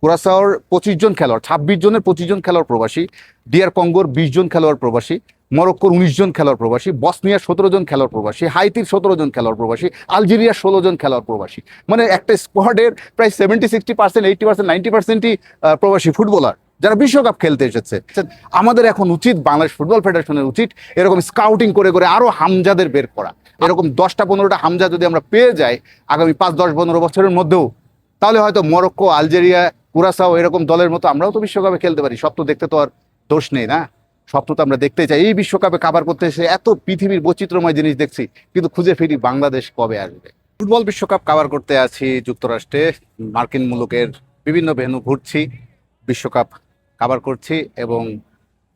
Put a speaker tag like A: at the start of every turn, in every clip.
A: কুরাসাওর 25 জন খেলোয়াড়, 26 জনের 25 জন খেলোয়াড় প্রবাসী, ডিআর কঙ্গোর 20 জন খেলোয়াড় প্রবাসী, মরক্কোর 19 জন খেলোয়াড় প্রবাসী, বসনিয়ার 17 জন খেলোয়াড় প্রবাসী, হাইতির 17 জন খেলোয়াড় প্রবাসী, আলজেরিয়ার 16 জন খেলোয়াড় প্রবাসী। মানে একটা স্কোয়াডের প্রায় 70-60%, 80%, 90%ই প্রবাসী ফুটবলার যারা বিশ্বকাপ খেলতে এসেছে। আমাদের এখন উচিত, বাংলাদেশ ফুটবল ফেডারেশনের উচিত এরকম স্কাউটিং করে করে আরো হামজাদের বের করা। এরকম 10টা-15টা হামজা যদি আমরা পেয়ে যাই আগামী 5-10-15 বছরের মধ্যেও, তাহলে হয়তো মরক্কো, আলজেরিয়া, কুরাসাও এরকম দলের মতো আমরাও তো বিশ্বকাপে খেলতে পারি। স্বপ্ন দেখতে তো আর দোষ নেই না, স্বপ্ন তো আমরা দেখতে চাই। এই বিশ্বকাপে কাভার করতে এসে এত পৃথিবীর বৈচিত্র্যময় জিনিস দেখছি, কিন্তু খুঁজে ফিরি বাংলাদেশ কবে আসবে। ফুটবল বিশ্বকাপ কাভার করতে আছি যুক্তরাষ্ট্রে, মার্কিন মুলুকের বিভিন্ন ভেন্যু ঘুরছি, বিশ্বকাপ কাভার করছি এবং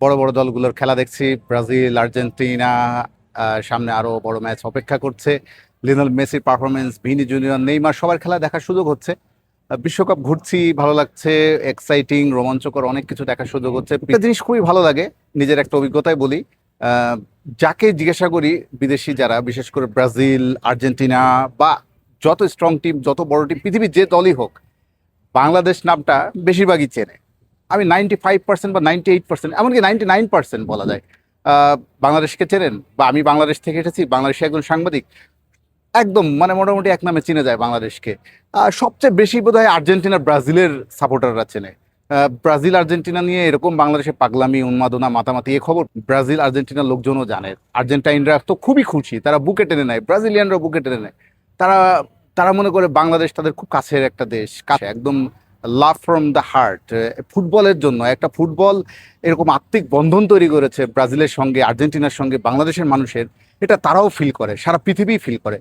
A: বড় বড় দলগুলোর খেলা দেখছি। ব্রাজিল, আর্জেন্টিনা, সামনে আরো বড় ম্যাচ অপেক্ষা করছে। লিওনেল মেসির পারফরমেন্স, ভিনি জুনিয়র, নেইমার সবার খেলা দেখার সুযোগ হচ্ছে। বিশ্বকাপ ঘুরছি, ভালো লাগছে, এক্সাইটিং, রোমাঞ্চকর অনেক কিছু দেখার সুযোগ হচ্ছে। একটা জিনিস খুবই ভালো লাগে, নিজের একটা অভিজ্ঞতায় বলি, যাকে জিজ্ঞাসা করি বিদেশি যারা, বিশেষ করে ব্রাজিল, আর্জেন্টিনা বা যত স্ট্রং টিম, যত বড় টিম, পৃথিবীর যে দলই হোক, বাংলাদেশ নামটা বেশিরভাগই চেনে। আমি 95% বা 98%, এমনকি 99% বলা যায় বাংলাদেশকে চেনেন। বা আমি বাংলাদেশ থেকে এসেছি, বাংলাদেশে একজন সাংবাদিক, একদম মানে মোটামুটি এক নামে চিনে যায় বাংলাদেশকে। সবচেয়ে বেশি বোধহয় আর্জেন্টিনা, ব্রাজিলের সাপোর্টাররা চেনে। ব্রাজিল আর্জেন্টিনা নিয়ে এরকম বাংলাদেশে পাগলামি, উন্মাদনা, মাতামাতি, এ খবর ব্রাজিল আর্জেন্টিনার লোকজনও জানে। আর্জেন্টাইনরা তো খুবই খুশি, তারা বুকে টেনে নেয়, ব্রাজিলিয়ানরা বুকে টেনে নেয়। তারা তারা মনে করে বাংলাদেশ তাদের খুব কাছের একটা দেশ, একদম লাভ ফ্রম দ্য হার্ট। ফুটবলের জন্য একটা ফুটবল এরকম আত্মিক বন্ধন তৈরি করেছে ব্রাজিলের সঙ্গে, আর্জেন্টিনার সঙ্গে বাংলাদেশের মানুষের, এটা তারাও ফিল করে, সারা পৃথিবী ফিল করে।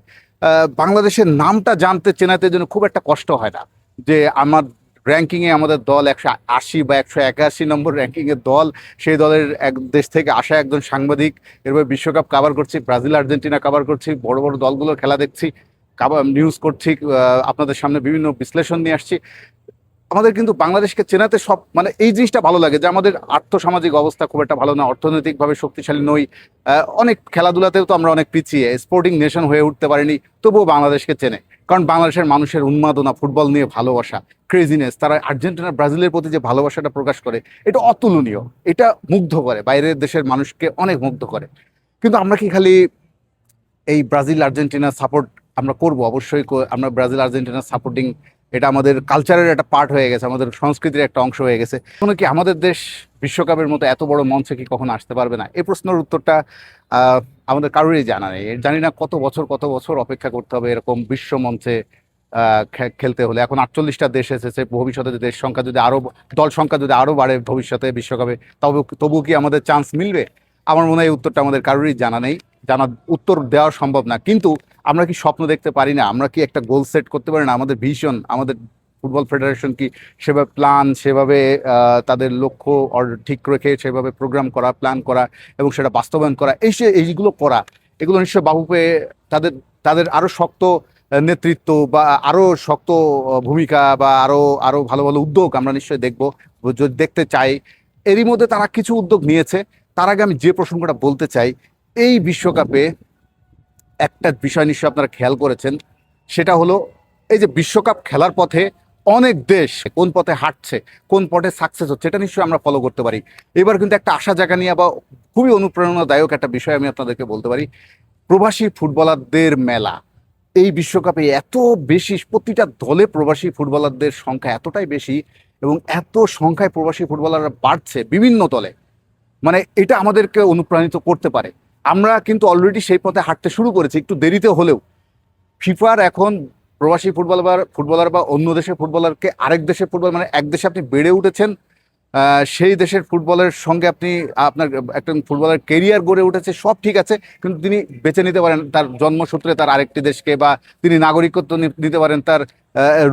A: বাংলাদেশের নামটা জানতে চেনাতে জন্য খুব একটা কষ্ট হয় না। যে আমার র্যাঙ্কিংয়ে আমাদের দল 180 বা 181 নম্বর র্যাঙ্কিংয়ের দল, সেই দলের এক দেশ থেকে আসা একজন সাংবাদিক, এরপর বিশ্বকাপ কাভার করছি, ব্রাজিল আর্জেন্টিনা কাভার করছি, বড় বড় দলগুলোর খেলা দেখছি, নিউজ করছি, আপনাদের সামনে বিভিন্ন বিশ্লেষণ নিয়ে আসছি। আমাদের কিন্তু বাংলাদেশকে চেনাতে সব মানে এই জিনিসটা ভালো লাগে যে আমাদের আর্থসামাজিক অবস্থা খুব একটা ভালো না, অর্থনৈতিকভাবে শক্তিশালী নই, অনেক খেলাধুলাতেও তো আমরা অনেক পিছিয়ে, স্পোর্টিং নেশন হয়ে উঠতে পারিনি, তবুও বাংলাদেশকে চেনে। কারণ বাংলাদেশের মানুষের উন্মাদনা, ফুটবল নিয়ে ভালোবাসা, ক্রেজিনেস, তারা আর্জেন্টিনা, ব্রাজিলের প্রতি যে ভালোবাসাটা প্রকাশ করে, এটা অতুলনীয়, এটা মুগ্ধ করে, বাইরের দেশের মানুষকে অনেক মুগ্ধ করে। কিন্তু আমরা কি খালি এই ব্রাজিল আর্জেন্টিনা সাপোর্ট আমরা করব? অবশ্যই আমরা ব্রাজিল আর্জেন্টিনা সাপোর্টিং, এটা আমাদের কালচারের একটা পার্ট হয়ে গেছে, আমাদের সংস্কৃতির একটা অংশ হয়ে গেছে। কখনো কি আমাদের দেশ বিশ্বকাপের মতো এত বড় মঞ্চে কি কখনো আসতে পারবে না? এই প্রশ্নের উত্তরটা আমাদের কারোরই জানা নেই। জানি না কত বছর অপেক্ষা করতে হবে এরকম বিশ্ব মঞ্চে খেলতে হলে। এখন 48টা দেশ এসেছে, ভবিষ্যতে দেশ সংখ্যা যদি আরো, দল সংখ্যা যদি আরো বাড়ে ভবিষ্যতে বিশ্বকাপে, তবু কি আমাদের চান্স মিলবে? আমার মনে হয় এই উত্তরটা আমাদের কারোরই জানা নেই, উত্তর দেওয়া সম্ভব না। কিন্তু আমরা কি স্বপ্ন দেখতে পারি না? আমরা কি একটা গোল সেট করতে পারি না? আমাদের ভিশন, আমাদের ফুটবল ফেডারেশন কি সেভাবে প্ল্যান, সেভাবে তাদের লক্ষ্য ঠিক রেখে সেভাবে প্রোগ্রাম করা, প্ল্যান করা এবং সেটা বাস্তবায়ন করা, এইগুলো করা, এগুলো নিশ্চয় বাফুফে তাদের তাদের আরো শক্ত নেতৃত্ব বা আরো শক্ত ভূমিকা বা আরো আরো ভালো ভালো উদ্যোগ আমরা নিশ্চয়ই দেখবো, যদি দেখতে চাই। এরই মধ্যে তারা কিছু উদ্যোগ নিয়েছে। তার আগে আমি যে প্রসঙ্গটা বলতে চাই, এই বিশ্বকাপে একটা বিষয় নিশ্চয়ই আপনারা খেয়াল করেছেন, সেটা হলো এই যে বিশ্বকাপ খেলার পথে অনেক দেশ কোন পথে হাঁটছে, কোন পথে সাকসেস হচ্ছে, এটা নিশ্চয়ই আমরা ফলো করতে পারি। এবার কিন্তু একটা আশা জায়গা নিয়ে বা খুবই অনুপ্রেরণাদায়ক একটা বিষয় আমি আপনাদেরকে বলতে পারি, প্রবাসী ফুটবলারদের মেলা। এই বিশ্বকাপে এত বেশি, প্রতিটা দলে প্রবাসী ফুটবলারদের সংখ্যা এতটাই বেশি এবং এত সংখ্যায় প্রবাসী ফুটবলাররা বাড়ছে বিভিন্ন দলে, মানে এটা আমাদেরকে অনুপ্রাণিত করতে পারে। আমরা কিন্তু অলরেডি সেই পথে হাঁটতে শুরু করেছি, একটু দেরিতে হলেও। ফিফার এখন প্রবাসী ফুটবলার বা অন্য দেশের ফুটবলারকে আরেক দেশের ফুটবল, মানে এক দেশে আপনি বেড়ে উঠেছেন, সেই দেশের ফুটবলের সঙ্গে আপনার একজন ফুটবলের কেরিয়ার গড়ে উঠেছে, সব ঠিক আছে, কিন্তু তিনি বেছে নিতে পারেন তার জন্মসূত্রে তার আরেকটি দেশকে, বা তিনি নাগরিকত্ব নিতে পারেন তার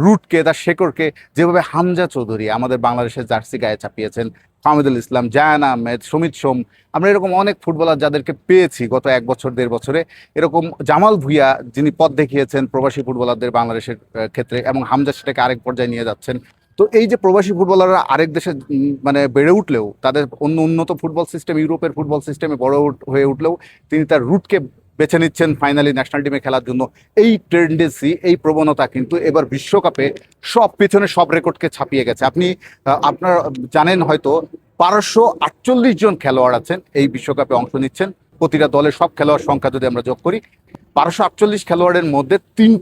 A: রুটকে, তার শেকড়কে। যেভাবে হামজা চৌধুরী আমাদের বাংলাদেশের জার্সি গায়ে চাপিয়েছেন, ফাহমিদুল ইসলাম, জায়ান আহমেদ, সমিত সোম, আমরা এরকম অনেক ফুটবলার যাদেরকে পেয়েছি গত 1 বছর 1.5 বছরে, এরকম জামাল ভুঁইয়া যিনি পথ দেখিয়েছেন প্রবাসী ফুটবলারদের বাংলাদেশের ক্ষেত্রে, এবং হামজা সেটাকে আরেক পর্যায়ে নিয়ে যাচ্ছেন। তো এই যে প্রবাসী ফুটবলাররা আরেক দেশে মানে বেড়ে উঠলেও, তাদের অন্য উন্নত ফুটবল সিস্টেম, ইউরোপের ফুটবল সিস্টেমে বড় হয়ে উঠলেও, তিনি তার রুটকে বেছে নিচ্ছেন ফাইনালি ন্যাশনাল টিমে খেলার জন্য। এই টেন্ডেন্সি, এই প্রবণতা কিন্তু এবার বিশ্বকাপে সব পিছনে সব রেকর্ডকে ছাপিয়ে গেছে। আপনি আপনার জানেন হয়তো 1248 জন খেলোয়াড় আছেন এই বিশ্বকাপে অংশ নিচ্ছেন। প্রতিটা দলের সব খেলোয়াড় সংখ্যা যদি আমরা যোগ করি, 1248 খেলোয়াড়ের মধ্যে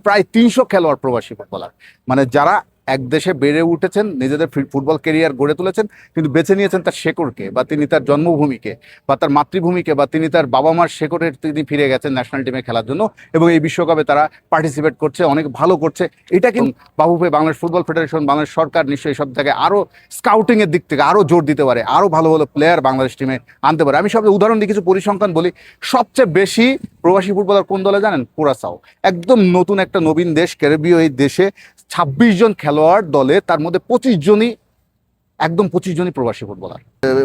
A: প্রায় 300 খেলোয়াড় প্রবাসী ফুটবলার। মানে যারা এক দেশে বেড়ে উঠেছেন, নিজেদের ফুটবল কেরিয়ার গড়ে তুলেছেন, কিন্তু বেছে নিয়েছেন তার শেকড়কে, বা তিনি তার জন্মভূমিকে, বা তার মাতৃভূমিকে, বা তিনি তার বাবা মার শেকড়ের তিনি ফিরে গেছেন ন্যাশনাল টিমে খেলার জন্য, এবং এই বিশ্বকাপে তারা পার্টিসিপেট করছে, অনেক ভালো করছে। এটা কিন্তু বাফুফে, বাংলাদেশ ফুটবল ফেডারেশন, বাংলাদেশ সরকার নিশ্চয়ই সব জায়গায় আরও স্কাউটিংয়ের দিক থেকে আরও জোর দিতে পারে, আরও ভালো ভালো প্লেয়ার বাংলাদেশ টিমে আনতে পারে। আমি সব উদাহরণ দিয়ে কিছু পরিসংখ্যান বলি। সবচেয়ে বেশি প্রবাসী ফুটবলার কোন দলে জানেন? কুরাসাও। একদম নতুন একটা নবীন দেশ, ক্যারিবীয় এই দেশে 26 জন খেলোয়াড় দলে, তার মধ্যে 25 জনই প্রবাসী ফুটবলার।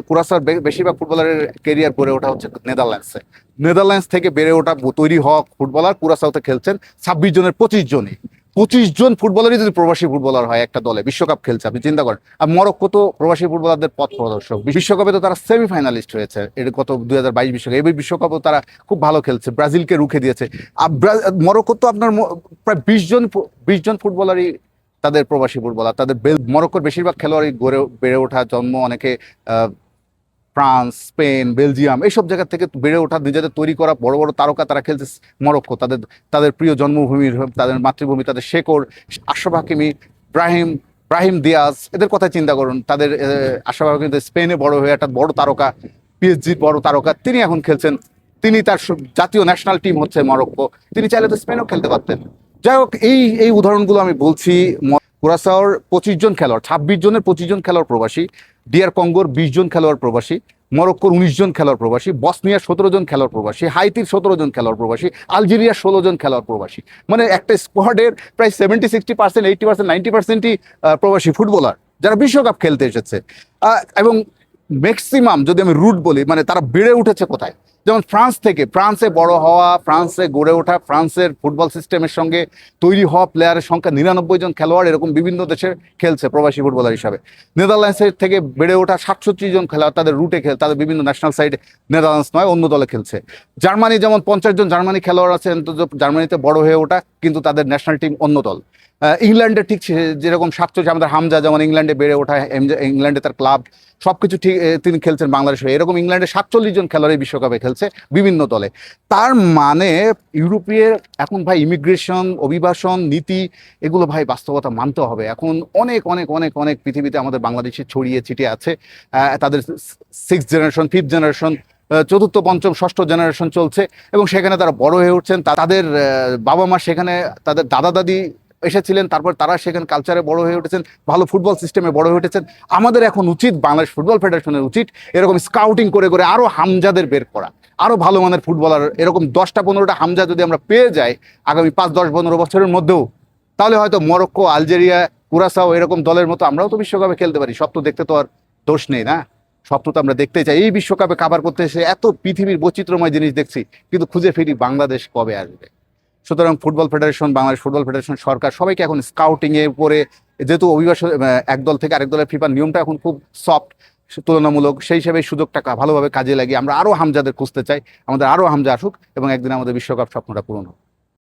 A: কুরাসার বেশিরভাগ ফুটবলারের কেরিয়ার গড়ে ওঠা হচ্ছে নেদারল্যান্ডসে। নেদারল্যান্ডস থেকে বেড়ে ওঠা তৈরি হওয়া ফুটবলার কুরাসাওতে খেলছেন 26 জনের 25 জন ফুটবলারই যদি প্রবাসী ফুটবলার হয় একটা দলে, বিশ্বকাপ খেলছে, আপনি চিন্তা করেন। আর মরক্কো তো প্রবাসী ফুটবলারদের পথ প্রদর্শক, বিশ্বকাপে তো তারা সেমিফাইনালিস্ট হয়েছে। এটা গত 2022 বিশ্বকাপ, এই বিশ্বকাপও তারা খুব ভালো খেলছে, ব্রাজিলকে রুখে দিয়েছে। আর মরক্কো তো আপনার প্রায় 20 জন ফুটবলারই তাদের প্রবাসী ফুটবলার। তাদের মরক্কোর বেশিরভাগ খেলোয়াড়ই বেড়ে ওঠা, জন্ম অনেকে ফ্রান্স, স্পেন, বেলজিয়াম এইসব জায়গা থেকে বেড়ে ওঠা, নিজেদের তৈরি করা বড় বড় তারকা তারা খেলছে মরক্কো, তাদের প্রিয় জন্মভূমির, তাদের মাতৃভূমি, তাদের শেকড়। আশরাফ হাকিমি, ব্রাহিম দিয়াজ, এদের কথা চিন্তা করুন। তাদের আশরাফ হাকিমি স্পেনে বড় হয়ে একটা বড় তারকা, পিএসজির বড় তারকা, তিনি এখন খেলছেন। তিনি তার জাতীয় ন্যাশনাল টিম হচ্ছে মরক্কো, তিনি চাইলে তো স্পেনও খেলতে পারতেন। যাই হোক, এই উদাহরণগুলো আমি বলছি। কুরাসাওর 25 জন খেলোয়াড়, 26 জনের 25 জন খেলোয়াড় প্রবাসী, ডিআর কঙ্গোর 20 জন খেলোয়াড় প্রবাসী, মরক্কোর 19 জন খেলোয়াড় প্রবাসী, বসনিয়ার 17 জন খেলোয়াড় প্রবাসী, হাইতির 17 জন খেলোয়াড় প্রবাসী, আলজেরিয়ার 16 জন খেলোয়াড় প্রবাসী। মানে একটা স্কোয়াডের প্রায় 70-60%, 80%, 90%ই প্রবাসী ফুটবলার, যারা বিশ্বকাপ খেলতে এসেছে। এবং ম্যাক্সিমাম যদি আমি রুট বলি, মানে তারা বেড়ে উঠেছে কোথায়? যেমন ফ্রান্সে বড় হওয়া, ফ্রান্সে গড়ে ওঠা, ফ্রান্সের ফুটবল সিস্টেমের সঙ্গে তৈরি হওয়া প্লেয়ারের সংখ্যা 99 জন খেলোয়াড় এরকম বিভিন্ন দেশে খেলছে প্রবাসী ফুটবলার হিসাবে। নেদারল্যান্ডসের থেকে বেড়ে ওঠা 67 জন খেলোয়াড় তাদের রুটে তাদের বিভিন্ন ন্যাশনাল সাইডে, নেদারল্যান্ডস নয় অন্য দলে খেলছে। জার্মানি যেমন 50 জন জার্মানি খেলোয়াড় আছে, জার্মানিতে বড় হয়ে ওঠা, কিন্তু তাদের ন্যাশনাল টিম অন্য দল। ইংল্যান্ডে ঠিক যেরকম 47, আমাদের হামজা যেমন ইংল্যান্ডে বেড়ে ওঠা, ইংল্যান্ডে তার ক্লাব সবকিছু ঠিক, তিনি খেলছেন বাংলাদেশে। এরকম ইংল্যান্ডে 47 জন খেলোয়াড় বিশ্বকাপে খেলছে বিভিন্ন দলে। তার মানে ইউরোপের এখন ভাই ইমিগ্রেশন, অভিবাসন নীতি, এগুলো ভাই বাস্তবতা মানতে হবে। এখন অনেক অনেক অনেক অনেক পৃথিবীতে আমাদের বাংলাদেশে ছড়িয়ে ছিটিয়ে আছে। তাদের 6th জেনারেশন, 5th জেনারেশন, চতুর্থ, পঞ্চম, ষষ্ঠ জেনারেশন চলছে, এবং সেখানে তারা বড় হয়ে উঠছেন। তাদের বাবা মা সেখানে, তাদের দাদা দাদি এসেছিলেন, তারপর তারা সেখানে কালচারে বড় হয়ে উঠেছেন, ভালো ফুটবল সিস্টেমে বড় হয়ে উঠেছেন। আমাদের এখন উচিত, বাংলাদেশ ফুটবল ফেডারেশনের উচিত এরকম স্কাউটিং করে করে আরও হামজাদের বের করা, আরও ভালো মানের ফুটবলার, এরকম 10টা-15টা হামজা যদি আমরা পেয়ে যাই আগামী 5-10-15 বছরের মধ্যেও, তাহলে হয়তো মরক্কো, আলজেরিয়া, কুরাসাও এরকম দলের মতো আমরাও তো বিশ্বকাপে খেলতে পারি। সব তো দেখতে তো আর দোষ নেই না, সব তো আমরা দেখতে চাই। এই বিশ্বকাপে কাভার করতে এসে এত পৃথিবীর বৈচিত্র্যময় জিনিস দেখছি, কিন্তু খুঁজে ফিরি বাংলাদেশ কবে আসবে। সুতরাং football federation, Bangladesh football federation, সরকার সবাইকে এখন স্কাউটিংয়ে উপরে, যেহেতু অভিবাসন এক দল থেকে আরেক দলের ফিফার নিয়মটা এখন খুব সফট তুলনামূলক, সেই হিসেবে সুযোগটা ভালোভাবে কাজে লাগিয়ে আমরা আরও হামজাদের খুঁজতে চাই। আমাদের আরও হামজা আসুক এবং একদিন আমাদের বিশ্বকাপ স্বপ্নটা পূরণ হোক।